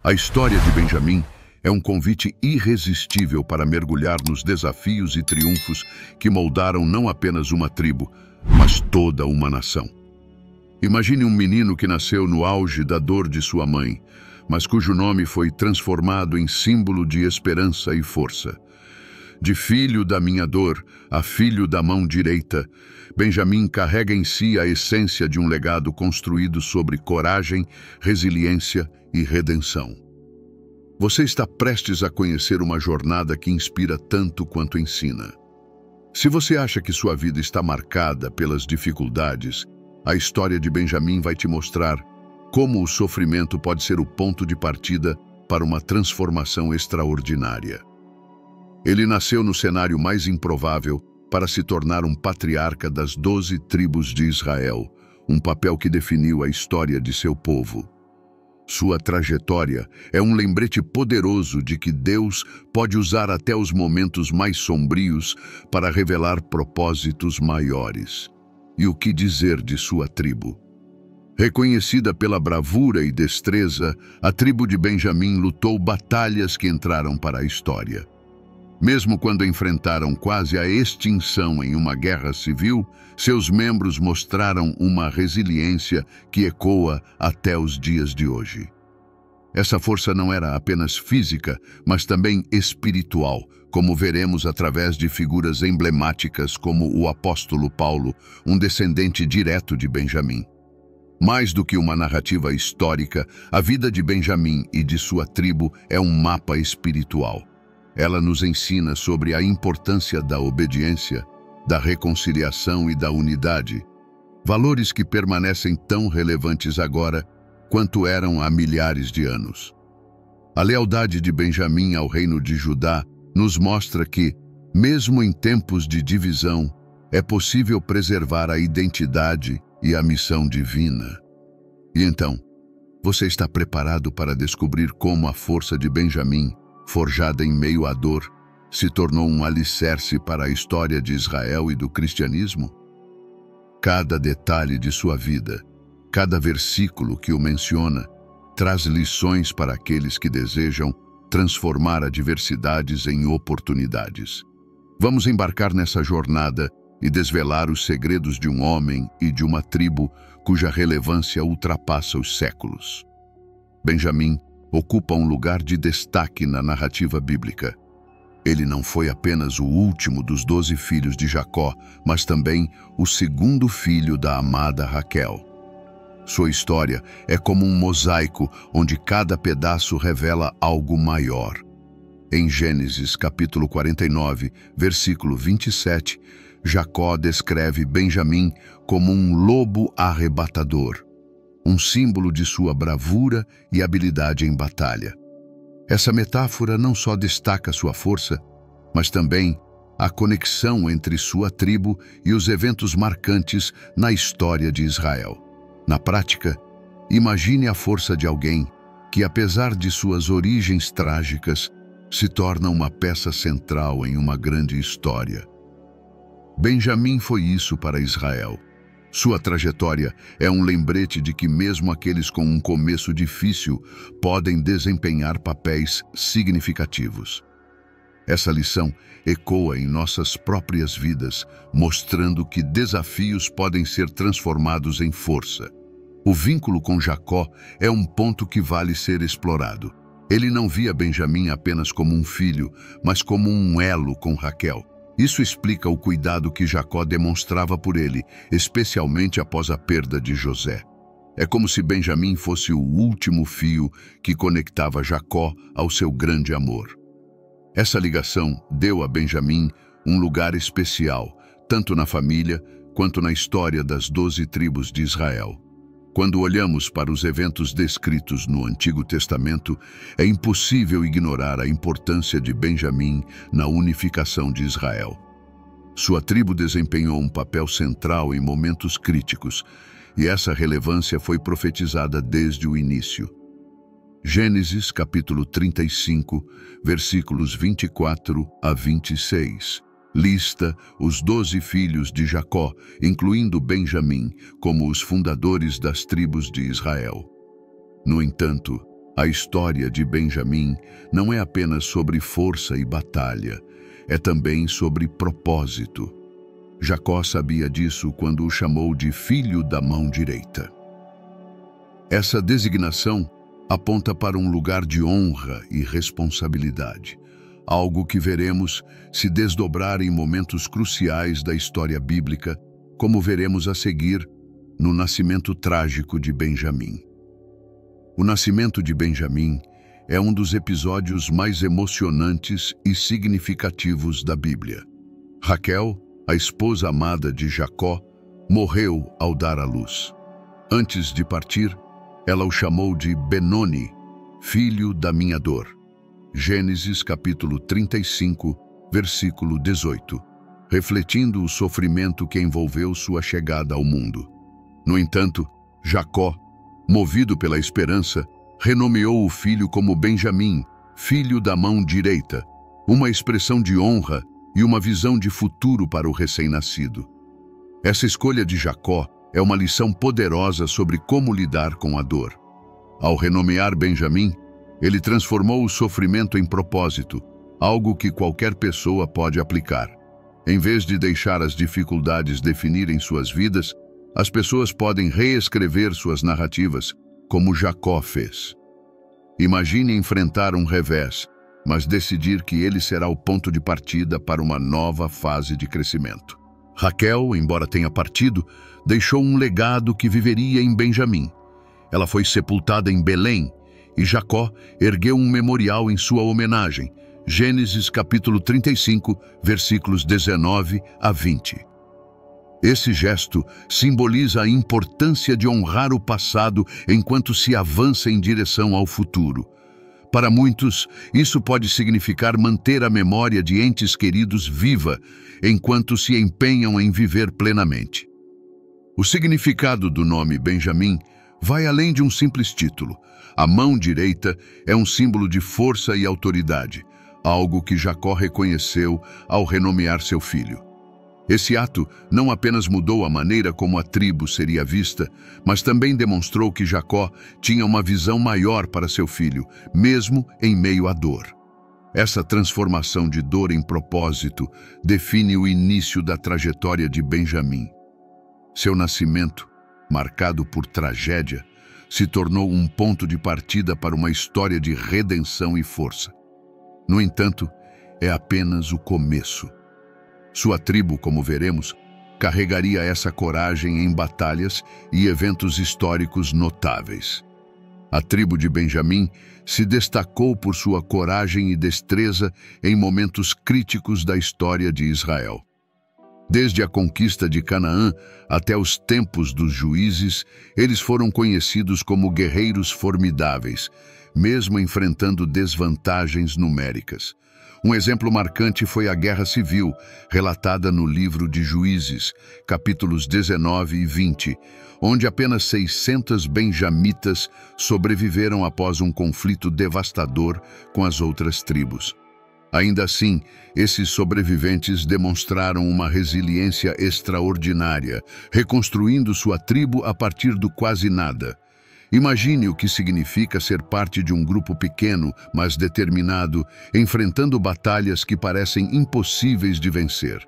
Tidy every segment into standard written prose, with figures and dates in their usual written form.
A história de Benjamim é um convite irresistível para mergulhar nos desafios e triunfos que moldaram não apenas uma tribo, mas toda uma nação. Imagine um menino que nasceu no auge da dor de sua mãe, mas cujo nome foi transformado em símbolo de esperança e força. De filho da minha dor a filho da mão direita, Benjamim carrega em si a essência de um legado construído sobre coragem, resiliência e redenção. Você está prestes a conhecer uma jornada que inspira tanto quanto ensina. Se você acha que sua vida está marcada pelas dificuldades, a história de Benjamim vai te mostrar como o sofrimento pode ser o ponto de partida para uma transformação extraordinária. Ele nasceu no cenário mais improvável para se tornar um patriarca das 12 tribos de Israel, um papel que definiu a história de seu povo. Sua trajetória é um lembrete poderoso de que Deus pode usar até os momentos mais sombrios para revelar propósitos maiores. E o que dizer de sua tribo? Reconhecida pela bravura e destreza, a tribo de Benjamim lutou batalhas que entraram para a história. Mesmo quando enfrentaram quase a extinção em uma guerra civil, seus membros mostraram uma resiliência que ecoa até os dias de hoje. Essa força não era apenas física, mas também espiritual, como veremos através de figuras emblemáticas como o apóstolo Paulo, um descendente direto de Benjamim. Mais do que uma narrativa histórica, a vida de Benjamim e de sua tribo é um mapa espiritual. Ela nos ensina sobre a importância da obediência, da reconciliação e da unidade, valores que permanecem tão relevantes agora quanto eram há milhares de anos. A lealdade de Benjamim ao reino de Judá nos mostra que, mesmo em tempos de divisão, é possível preservar a identidade e a missão divina. E então, você está preparado para descobrir como a força de Benjamim, forjada em meio à dor, se tornou um alicerce para a história de Israel e do cristianismo? Cada detalhe de sua vida, cada versículo que o menciona, traz lições para aqueles que desejam transformar adversidades em oportunidades. Vamos embarcar nessa jornada e desvelar os segredos de um homem e de uma tribo cuja relevância ultrapassa os séculos. Benjamim ocupa um lugar de destaque na narrativa bíblica. Ele não foi apenas o último dos 12 filhos de Jacó, mas também o segundo filho da amada Raquel. Sua história é como um mosaico onde cada pedaço revela algo maior. Em Gênesis capítulo 49, versículo 27, Jacó descreve Benjamim como um lobo arrebatador, um símbolo de sua bravura e habilidade em batalha. Essa metáfora não só destaca sua força, mas também a conexão entre sua tribo e os eventos marcantes na história de Israel. Na prática, imagine a força de alguém que, apesar de suas origens trágicas, se torna uma peça central em uma grande história. Benjamim foi isso para Israel. Sua trajetória é um lembrete de que mesmo aqueles com um começo difícil podem desempenhar papéis significativos. Essa lição ecoa em nossas próprias vidas, mostrando que desafios podem ser transformados em força. O vínculo com Jacó é um ponto que vale ser explorado. Ele não via Benjamim apenas como um filho, mas como um elo com Raquel. Isso explica o cuidado que Jacó demonstrava por ele, especialmente após a perda de José. É como se Benjamim fosse o último fio que conectava Jacó ao seu grande amor. Essa ligação deu a Benjamim um lugar especial, tanto na família quanto na história das 12 tribos de Israel. Quando olhamos para os eventos descritos no Antigo Testamento, é impossível ignorar a importância de Benjamim na unificação de Israel. Sua tribo desempenhou um papel central em momentos críticos, e essa relevância foi profetizada desde o início. Gênesis capítulo 35, versículos 24 a 26. Lista os 12 filhos de Jacó, incluindo Benjamim, como os fundadores das tribos de Israel. No entanto, A história de Benjamim não é apenas sobre força e batalha, é também sobre propósito. Jacó sabia disso quando o chamou de filho da mão direita. Essa designação aponta para um lugar de honra e responsabilidade, algo que veremos se desdobrar em momentos cruciais da história bíblica, como veremos a seguir no nascimento trágico de Benjamim. O nascimento de Benjamim é um dos episódios mais emocionantes e significativos da Bíblia. Raquel, a esposa amada de Jacó, morreu ao dar à luz. Antes de partir, ela o chamou de Benoni, filho da minha dor. Gênesis capítulo 35, versículo 18, refletindo o sofrimento que envolveu sua chegada ao mundo. No entanto, Jacó, movido pela esperança, renomeou o filho como Benjamim, filho da mão direita, uma expressão de honra e uma visão de futuro para o recém-nascido. Essa escolha de Jacó é uma lição poderosa sobre como lidar com a dor. Ao renomear Benjamim, ele transformou o sofrimento em propósito, algo que qualquer pessoa pode aplicar. Em vez de deixar as dificuldades definirem suas vidas, as pessoas podem reescrever suas narrativas, como Jacó fez. Imagine enfrentar um revés, mas decidir que ele será o ponto de partida para uma nova fase de crescimento. Raquel, embora tenha partido, deixou um legado que viveria em Benjamim. Ela foi sepultada em Belém, e Jacó ergueu um memorial em sua homenagem. Gênesis capítulo 35, versículos 19 a 20. Esse gesto simboliza a importância de honrar o passado enquanto se avança em direção ao futuro. Para muitos, isso pode significar manter a memória de entes queridos viva, enquanto se empenham em viver plenamente. O significado do nome Benjamim vai além de um simples título. A mão direita é um símbolo de força e autoridade, algo que Jacó reconheceu ao renomear seu filho. Esse ato não apenas mudou a maneira como a tribo seria vista, mas também demonstrou que Jacó tinha uma visão maior para seu filho, mesmo em meio à dor. Essa transformação de dor em propósito define o início da trajetória de Benjamim. Seu nascimento, marcado por tragédia, se tornou um ponto de partida para uma história de redenção e força. No entanto, é apenas o começo. Sua tribo, como veremos, carregaria essa coragem em batalhas e eventos históricos notáveis. A tribo de Benjamim se destacou por sua coragem e destreza em momentos críticos da história de Israel. Desde a conquista de Canaã até os tempos dos juízes, eles foram conhecidos como guerreiros formidáveis, mesmo enfrentando desvantagens numéricas. Um exemplo marcante foi a Guerra Civil, relatada no livro de Juízes, capítulos 19 e 20, onde apenas 600 benjamitas sobreviveram após um conflito devastador com as outras tribos. Ainda assim, esses sobreviventes demonstraram uma resiliência extraordinária, reconstruindo sua tribo a partir do quase nada. Imagine o que significa ser parte de um grupo pequeno, mas determinado, enfrentando batalhas que parecem impossíveis de vencer.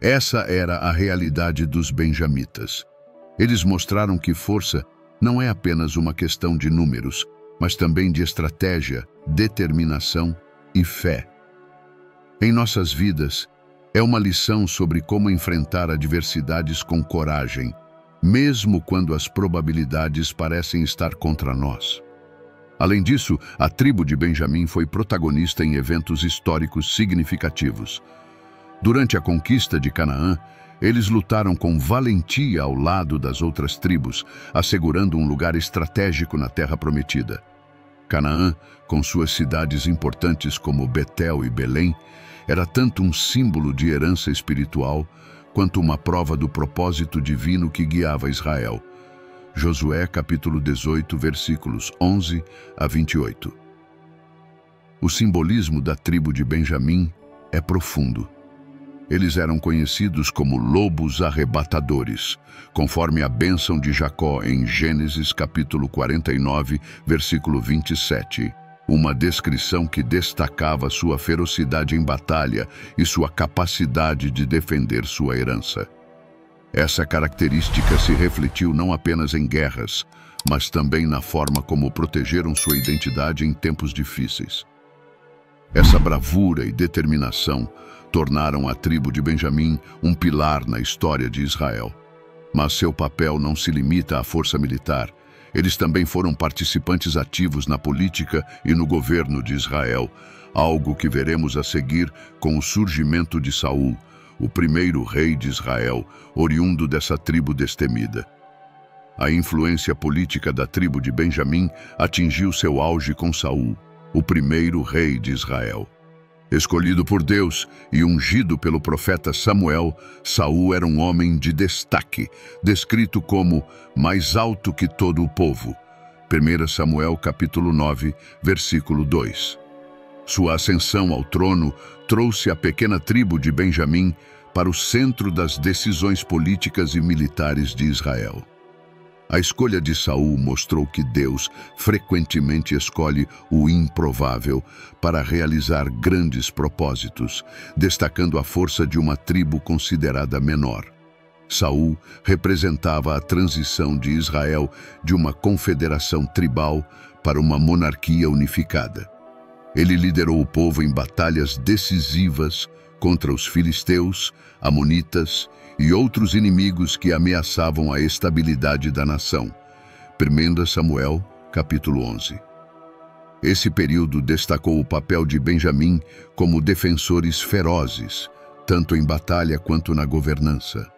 Essa era a realidade dos benjamitas. Eles mostraram que força não é apenas uma questão de números, mas também de estratégia, determinação e fé. Em nossas vidas, é uma lição sobre como enfrentar adversidades com coragem, mesmo quando as probabilidades parecem estar contra nós. Além disso, a tribo de Benjamim foi protagonista em eventos históricos significativos. Durante a conquista de Canaã, eles lutaram com valentia ao lado das outras tribos, assegurando um lugar estratégico na Terra Prometida. Canaã, com suas cidades importantes como Betel e Belém, era tanto um símbolo de herança espiritual quanto uma prova do propósito divino que guiava Israel. Josué capítulo 18, versículos 11 a 28. O simbolismo da tribo de Benjamim é profundo. Eles eram conhecidos como lobos arrebatadores, conforme a bênção de Jacó em Gênesis capítulo 49, versículo 27. Uma descrição que destacava sua ferocidade em batalha e sua capacidade de defender sua herança. Essa característica se refletiu não apenas em guerras, mas também na forma como protegeram sua identidade em tempos difíceis. Essa bravura e determinação tornaram a tribo de Benjamim um pilar na história de Israel. Mas seu papel não se limita à força militar. Eles também foram participantes ativos na política e no governo de Israel, algo que veremos a seguir com o surgimento de Saul, o primeiro rei de Israel, oriundo dessa tribo destemida. A influência política da tribo de Benjamim atingiu seu auge com Saul, o primeiro rei de Israel. Escolhido por Deus e ungido pelo profeta Samuel, Saul era um homem de destaque, descrito como mais alto que todo o povo. 1 Samuel capítulo 9, versículo 2. Sua ascensão ao trono trouxe a pequena tribo de Benjamim para o centro das decisões políticas e militares de Israel. A escolha de Saul mostrou que Deus frequentemente escolhe o improvável para realizar grandes propósitos, destacando a força de uma tribo considerada menor. Saul representava a transição de Israel de uma confederação tribal para uma monarquia unificada. Ele liderou o povo em batalhas decisivas contra os filisteus, amonitas e outros inimigos que ameaçavam a estabilidade da nação. 1 Samuel, capítulo 11. Esse período destacou o papel de Benjamim como defensores ferozes, tanto em batalha quanto na governança.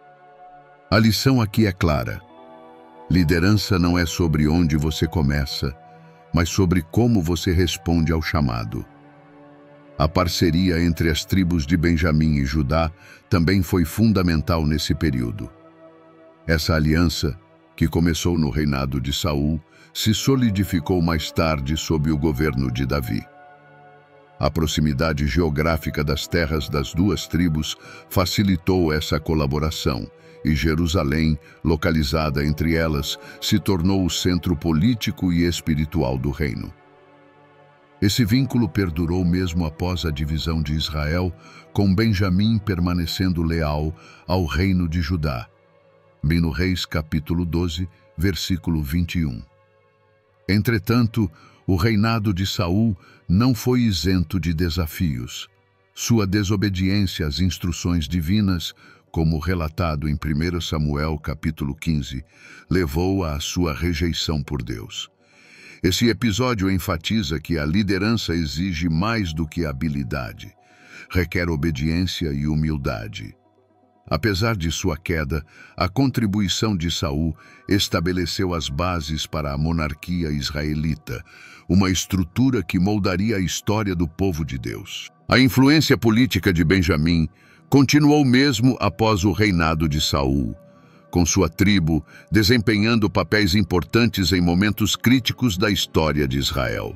A lição aqui é clara. Liderança não é sobre onde você começa, mas sobre como você responde ao chamado. A parceria entre as tribos de Benjamim e Judá também foi fundamental nesse período. Essa aliança, que começou no reinado de Saul, se solidificou mais tarde sob o governo de Davi. A proximidade geográfica das terras das duas tribos facilitou essa colaboração, e Jerusalém, localizada entre elas, se tornou o centro político e espiritual do reino. Esse vínculo perdurou mesmo após a divisão de Israel, com Benjamim permanecendo leal ao reino de Judá. No Reis capítulo 12, versículo 21. Entretanto, o reinado de Saul não foi isento de desafios. Sua desobediência às instruções divinas, como relatado em 1 Samuel capítulo 15, levou-a à sua rejeição por Deus. Esse episódio enfatiza que a liderança exige mais do que habilidade. Requer obediência e humildade. Apesar de sua queda, a contribuição de Saul estabeleceu as bases para a monarquia israelita, uma estrutura que moldaria a história do povo de Deus. A influência política de Benjamim continuou mesmo após o reinado de Saul, com sua tribo desempenhando papéis importantes em momentos críticos da história de Israel.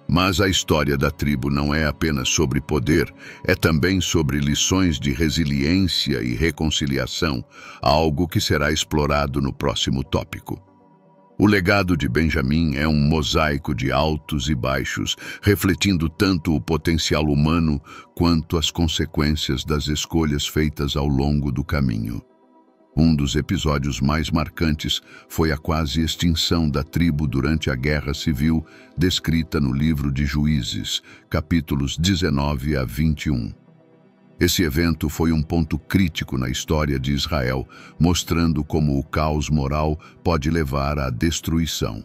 Mas a história da tribo não é apenas sobre poder, é também sobre lições de resiliência e reconciliação, algo que será explorado no próximo tópico. O legado de Benjamim é um mosaico de altos e baixos, refletindo tanto o potencial humano quanto as consequências das escolhas feitas ao longo do caminho. Um dos episódios mais marcantes foi a quase extinção da tribo durante a Guerra Civil, descrita no livro de Juízes, capítulos 19 a 21. Esse evento foi um ponto crítico na história de Israel, mostrando como o caos moral pode levar à destruição.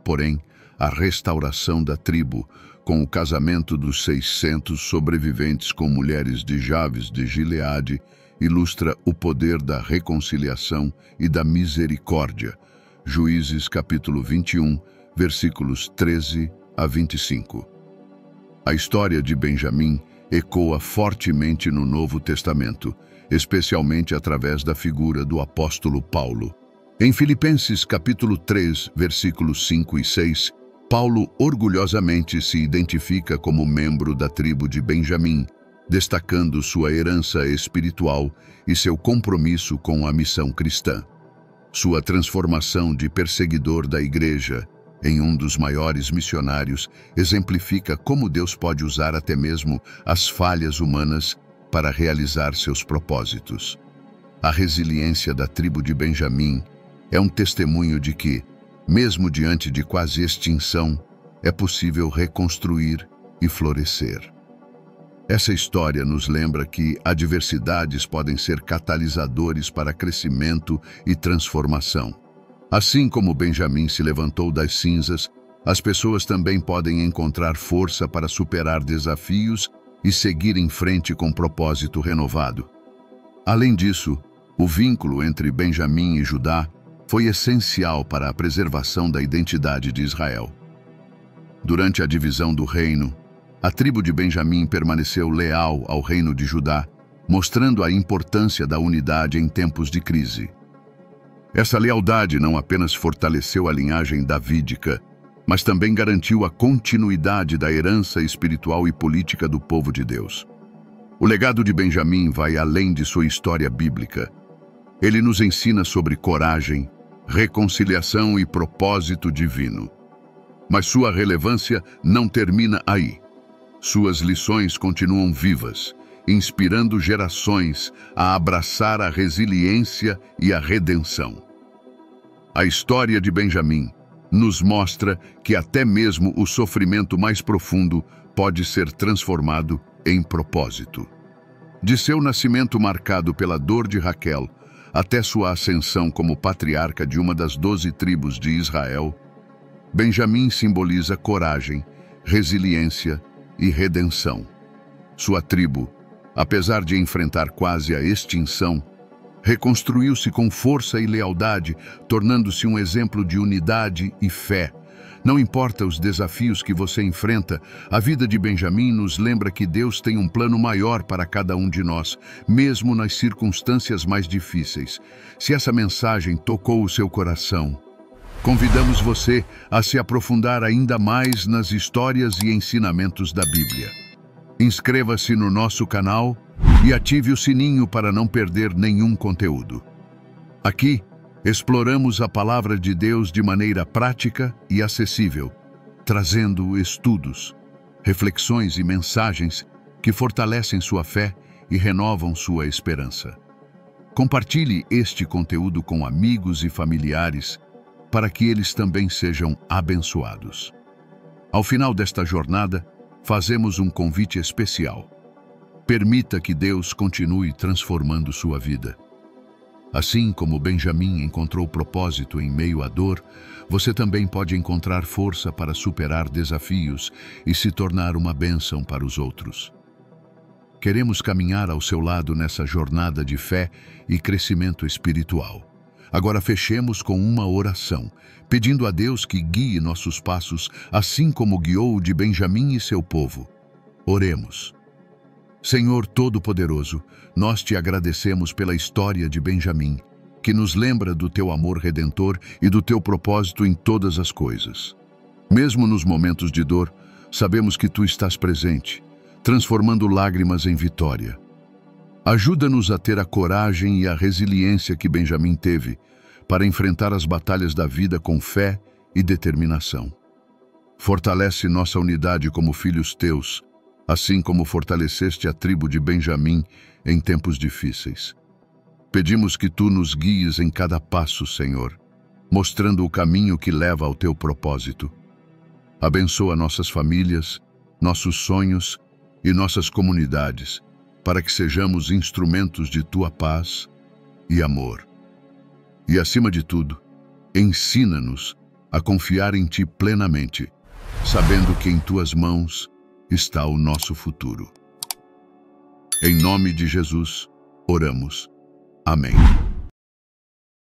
Porém, a restauração da tribo, com o casamento dos 600 sobreviventes com mulheres de Jabes de Gileade, ilustra o poder da reconciliação e da misericórdia. Juízes capítulo 21, versículos 13 a 25. A história de Benjamim ecoa fortemente no Novo Testamento, especialmente através da figura do apóstolo Paulo. Em Filipenses capítulo 3, versículos 5 e 6, Paulo orgulhosamente se identifica como membro da tribo de Benjamim, destacando sua herança espiritual e seu compromisso com a missão cristã. Sua transformação de perseguidor da igreja em um dos maiores missionários exemplifica como Deus pode usar até mesmo as falhas humanas para realizar seus propósitos. A resiliência da tribo de Benjamim é um testemunho de que, mesmo diante de quase extinção, é possível reconstruir e florescer. Essa história nos lembra que adversidades podem ser catalisadores para crescimento e transformação. Assim como Benjamim se levantou das cinzas, as pessoas também podem encontrar força para superar desafios e seguir em frente com propósito renovado. Além disso, o vínculo entre Benjamim e Judá foi essencial para a preservação da identidade de Israel. Durante a divisão do reino, a tribo de Benjamim permaneceu leal ao reino de Judá, mostrando a importância da unidade em tempos de crise. Essa lealdade não apenas fortaleceu a linhagem davídica, mas também garantiu a continuidade da herança espiritual e política do povo de Deus. O legado de Benjamim vai além de sua história bíblica. Ele nos ensina sobre coragem, reconciliação e propósito divino. Mas sua relevância não termina aí. Suas lições continuam vivas, inspirando gerações a abraçar a resiliência e a redenção. A história de Benjamim nos mostra que até mesmo o sofrimento mais profundo pode ser transformado em propósito. De seu nascimento marcado pela dor de Raquel, até sua ascensão como patriarca de uma das 12 tribos de Israel, Benjamim simboliza coragem, resiliência e redenção. Sua tribo, apesar de enfrentar quase a extinção, reconstruiu-se com força e lealdade, tornando-se um exemplo de unidade e fé. Não importa os desafios que você enfrenta, a vida de Benjamim nos lembra que Deus tem um plano maior para cada um de nós, mesmo nas circunstâncias mais difíceis. Se essa mensagem tocou o seu coração, convidamos você a se aprofundar ainda mais nas histórias e ensinamentos da Bíblia. Inscreva-se no nosso canal e ative o sininho para não perder nenhum conteúdo. Aqui, exploramos a palavra de Deus de maneira prática e acessível, trazendo estudos, reflexões e mensagens que fortalecem sua fé e renovam sua esperança. Compartilhe este conteúdo com amigos e familiares para que eles também sejam abençoados. Ao final desta jornada, fazemos um convite especial. Permita que Deus continue transformando sua vida. Assim como Benjamim encontrou propósito em meio à dor, você também pode encontrar força para superar desafios e se tornar uma bênção para os outros. Queremos caminhar ao seu lado nessa jornada de fé e crescimento espiritual. Agora fechemos com uma oração, pedindo a Deus que guie nossos passos, assim como guiou o de Benjamim e seu povo. Oremos. Senhor Todo-Poderoso, nós te agradecemos pela história de Benjamim, que nos lembra do teu amor redentor e do teu propósito em todas as coisas. Mesmo nos momentos de dor, sabemos que tu estás presente, transformando lágrimas em vitória. Ajuda-nos a ter a coragem e a resiliência que Benjamim teve para enfrentar as batalhas da vida com fé e determinação. Fortalece nossa unidade como filhos teus, assim como fortaleceste a tribo de Benjamim em tempos difíceis. Pedimos que tu nos guies em cada passo, Senhor, mostrando o caminho que leva ao teu propósito. Abençoa nossas famílias, nossos sonhos e nossas comunidades, para que sejamos instrumentos de tua paz e amor. E, acima de tudo, ensina-nos a confiar em ti plenamente, sabendo que em tuas mãos está o nosso futuro. Em nome de Jesus, oramos. Amém.